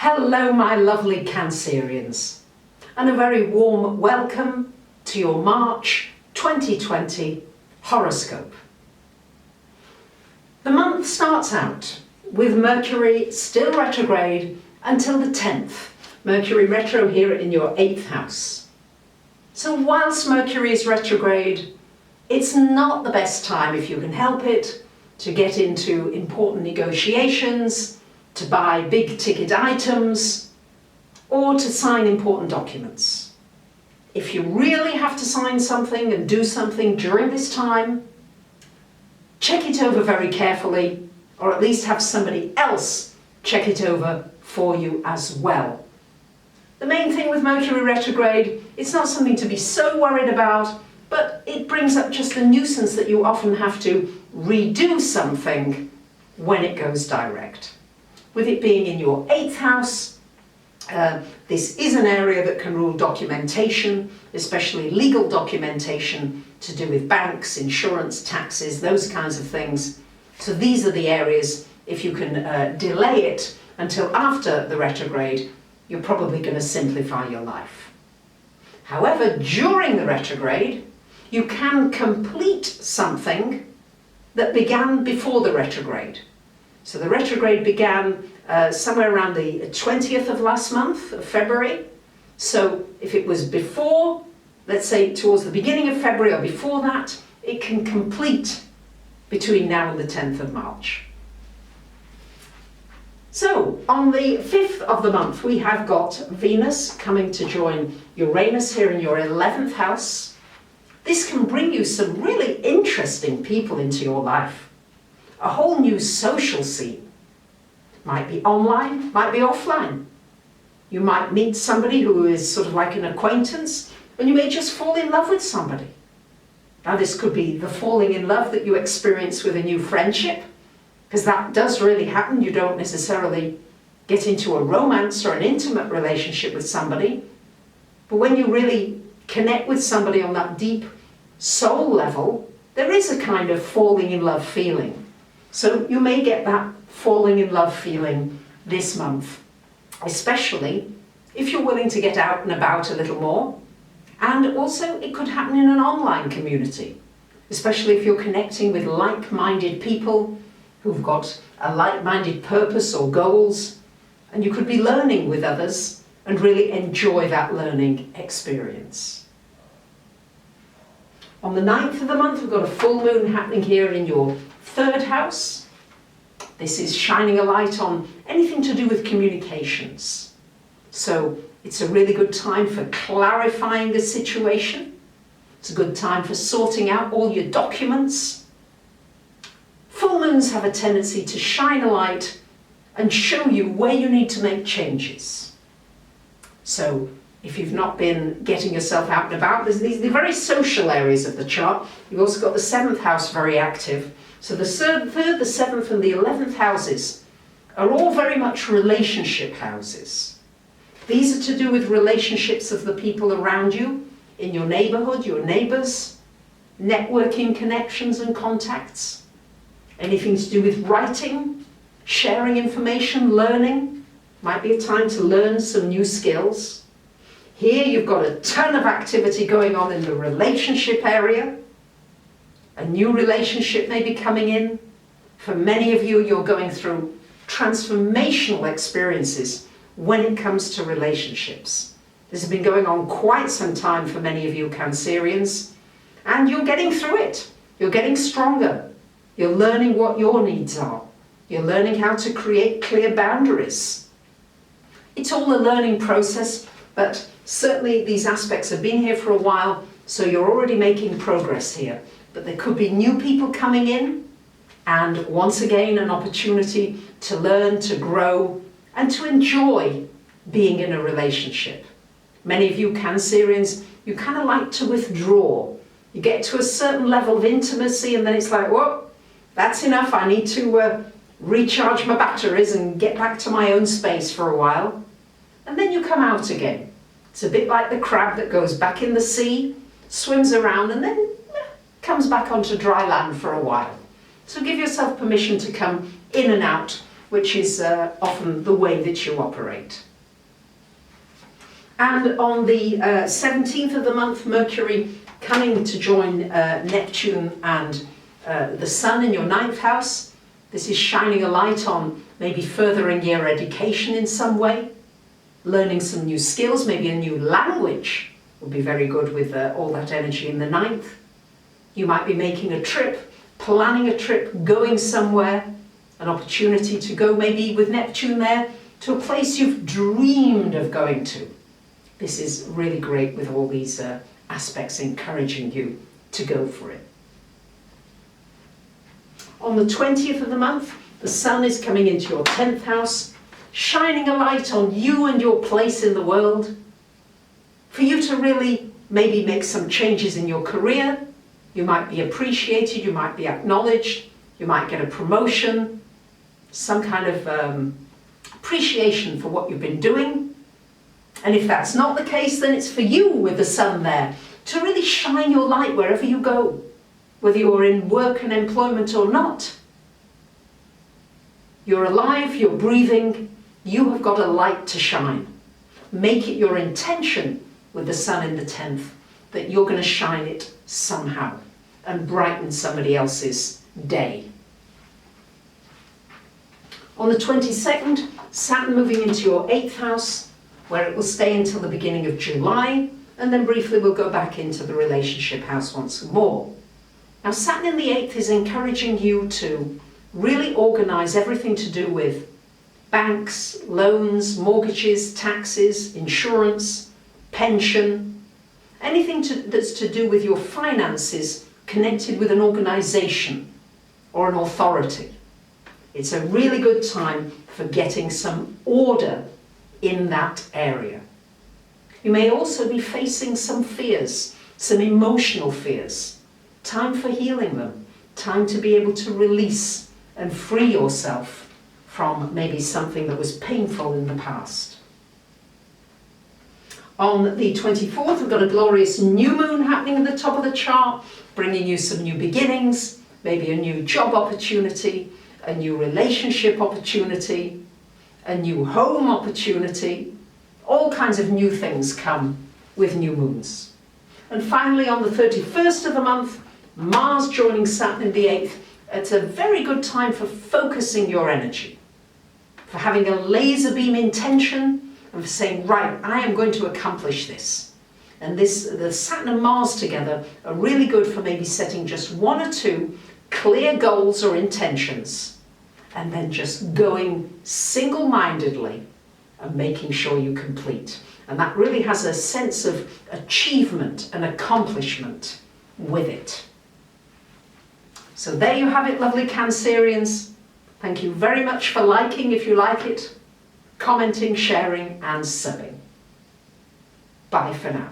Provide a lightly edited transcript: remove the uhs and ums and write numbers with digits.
Hello my lovely Cancerians, and a very warm welcome to your March 2020 horoscope. The month starts out with Mercury still retrograde until the 10th. Mercury retro here in your 8th house. So whilst Mercury is retrograde, it's not the best time, if you can help it, to get into important negotiations, to buy big ticket items, or to sign important documents. If you really have to sign something and do something during this time, check it over very carefully, or at least have somebody else check it over for you as well. The main thing with Mercury retrograde, it's not something to be so worried about, but it brings up just a nuisance that you often have to redo something when it goes direct. With it being in your 8th house, this is an area that can rule documentation, especially legal documentation to do with banks, insurance, taxes, those kinds of things. So these are the areas, if you can delay it until after the retrograde, you're probably going to simplify your life. However, during the retrograde, you can complete something that began before the retrograde. So the retrograde began somewhere around the 20th of last month, of February. So if it was before, let's say towards the beginning of February or before that, it can complete between now and the 10th of March. So on the 5th of the month, we have got Venus coming to join Uranus here in your 11th house. This can bring you some really interesting people into your life. A whole new social scene. Might be online, might be offline. You might meet somebody who is sort of like an acquaintance, and you may just fall in love with somebody. Now this could be the falling in love that you experience with a new friendship, because that does really happen. You don't necessarily get into a romance or an intimate relationship with somebody, but when you really connect with somebody on that deep soul level, there is a kind of falling in love feeling. So you may get that falling in love feeling this month, especially if you're willing to get out and about a little more. And also it could happen in an online community, especially if you're connecting with like-minded people who've got a like-minded purpose or goals, and you could be learning with others and really enjoy that learning experience. On the 9th of the month, we've got a full moon happening here in your 3rd house. This is shining a light on anything to do with communications. So it's a really good time for clarifying a situation. It's a good time for sorting out all your documents. Full moons have a tendency to shine a light and show you where you need to make changes. So if you've not been getting yourself out and about, there's the very social areas of the chart. You've also got the 7th house very active. So the 3rd, the 7th and the 11th houses are all very much relationship houses. These are to do with relationships of the people around you, in your neighborhood, your neighbors, networking connections and contacts, anything to do with writing, sharing information, learning. Might be a time to learn some new skills. Here you've got a ton of activity going on in the relationship area. A new relationship may be coming in. For many of you, you're going through transformational experiences when it comes to relationships. This has been going on quite some time for many of you Cancerians, and you're getting through it. You're getting stronger. You're learning what your needs are. You're learning how to create clear boundaries. It's all a learning process, but certainly these aspects have been here for a while, so you're already making progress here. But there could be new people coming in, and once again an opportunity to learn, to grow, and to enjoy being in a relationship. Many of you Cancerians, you kind of like to withdraw. You get to a certain level of intimacy and then it's like, whoa, that's enough. I need to recharge my batteries and get back to my own space for a while. And then you come out again. It's a bit like the crab that goes back in the sea, swims around and then comes back onto dry land for a while. So give yourself permission to come in and out which is often the way that you operate. And on the 17th of the month, Mercury coming to join Neptune and the Sun in your 9th house. This is shining a light on maybe furthering your education in some way, learning some new skills, maybe a new language would be very good with all that energy in the 9th. You might be making a trip, planning a trip, going somewhere, an opportunity to go maybe with Neptune there to a place you've dreamed of going to. This is really great with all these aspects encouraging you to go for it. On the 20th of the month, the Sun is coming into your 10th house, shining a light on you and your place in the world. For you to really maybe make some changes in your career, you might be appreciated, you might be acknowledged, you might get a promotion, some kind of appreciation for what you've been doing. And if that's not the case, then it's for you with the Sun there to really shine your light wherever you go, whether you're in work and employment or not. You're alive, you're breathing, you have got a light to shine. Make it your intention with the Sun in the 10th that you're going to shine it somehow and brighten somebody else's day. On the 22nd, Saturn moving into your 8th house, where it will stay until the beginning of July, and then briefly we'll go back into the relationship house once more. Now, Saturn in the 8th is encouraging you to really organise everything to do with banks, loans, mortgages, taxes, insurance, pension, anything that's to do with your finances connected with an organisation or an authority. It's a really good time for getting some order in that area. You may also be facing some fears, some emotional fears. Time for healing them. Time to be able to release and free yourself from maybe something that was painful in the past. On the 24th, we've got a glorious new moon happening at the top of the chart, bringing you some new beginnings, maybe a new job opportunity, a new relationship opportunity, a new home opportunity. All kinds of new things come with new moons. And finally, on the 31st of the month, Mars joining Saturn in the 8th. It's a very good time for focusing your energy, for having a laser beam intention, and for saying, right, I am going to accomplish this. And the Saturn and Mars together are really good for maybe setting just one or two clear goals or intentions, and then just going single-mindedly and making sure you complete. And that really has a sense of achievement and accomplishment with it. So there you have it, lovely Cancerians. Thank you very much for liking if you like it, commenting, sharing and subbing. Bye for now.